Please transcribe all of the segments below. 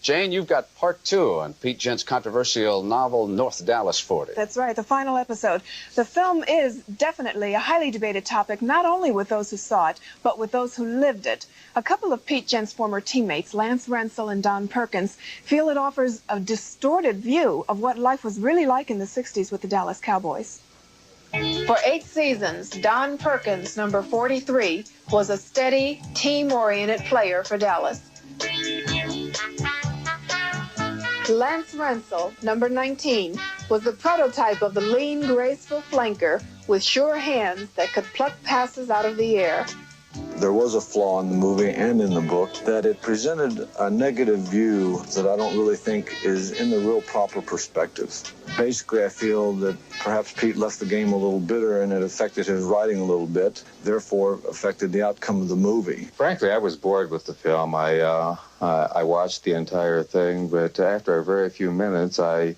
Jane, you've got part 2 on Pete Gent's controversial novel, North Dallas 40. That's right, the final episode. The film is definitely a highly debated topic, not only with those who saw it, but with those who lived it. A couple of Pete Gent's former teammates, Lance Rentzel and Don Perkins, feel it offers a distorted view of what life was really like in the 60s with the Dallas Cowboys. For 8 seasons, Don Perkins, number 43, was a steady, team-oriented player for Dallas. Lance Rentzel, number 19, was the prototype of the lean, graceful flanker with sure hands that could pluck passes out of the air. There was a flaw in the movie and in the book that it presented a negative view that I don't really think is in the real proper perspective. Basically, I feel that perhaps Pete left the game a little bitter and it affected his writing a little bit, therefore affected the outcome of the movie. Frankly, I was bored with the film. I watched the entire thing, but after a very few minutes, I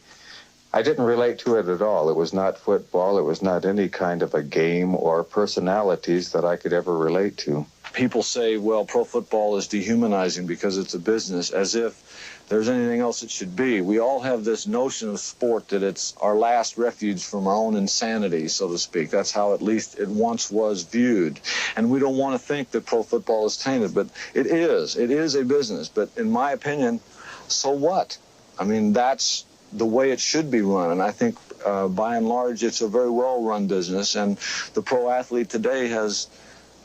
didn't relate to it at all. It was not football. It was not any kind of a game or personalities that I could ever relate to. People say, well, pro football is dehumanizing because it's a business, as if there's anything else it should be. We all have this notion of sport that it's our last refuge from our own insanity, so to speak. That's how at least it once was viewed. And we don't want to think that pro football is tainted, but it is. It is a business. But in my opinion, so what? I mean, that's the way it should be run, and I think by and large it's a very well-run business, and the pro athlete today has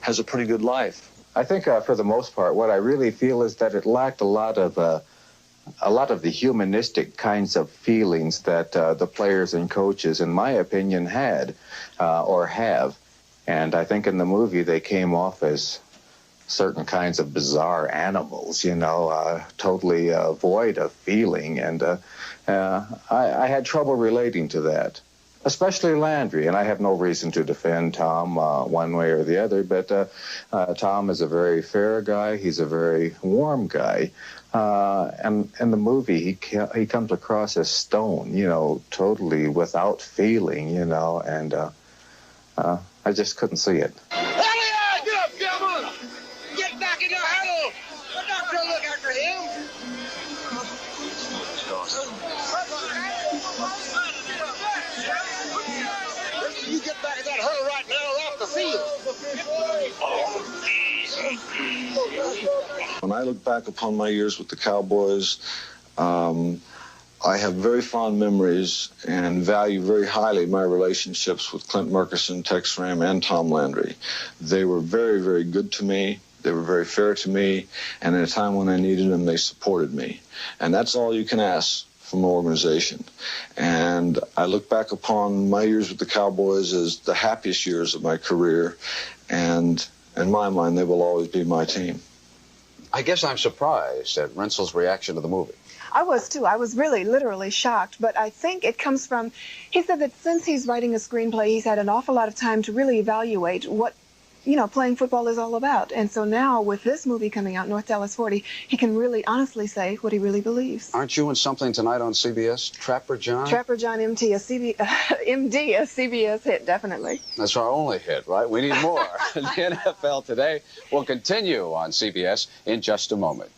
a pretty good life. I think for the most part, what I really feel is that it lacked a lot of the humanistic kinds of feelings that the players and coaches, in my opinion, had or have, and I think in the movie they came off as certain kinds of bizarre animals, you know, totally void of feeling, and I had trouble relating to that, especially Landry, and I have no reason to defend Tom one way or the other, but Tom is a very fair guy, he's a very warm guy, and in the movie he comes across as stone, you know, totally without feeling, you know, and I just couldn't see it. You get back in that hole right now off the field. When I look back upon my years with the Cowboys, I have very fond memories and value very highly my relationships with Clint Murkison, Tex Ram, and Tom Landry. They were very, very good to me. They were very fair to me, and at a time when I needed them, they supported me. And that's all you can ask from an organization. And I look back upon my years with the Cowboys as the happiest years of my career, and in my mind, they will always be my team. I guess I'm surprised at Rentzel's reaction to the movie. I was too. I was really literally shocked, but I think it comes from, he said that since he's writing a screenplay, he's had an awful lot of time to really evaluate what, you know, playing football is all about. And so now with this movie coming out, North Dallas 40, he can really honestly say what he really believes. Aren't you in something tonight on CBS? Trapper John? Trapper John MD, a CBS hit, definitely. That's our only hit, right? We need more. The NFL Today will continue on CBS in just a moment.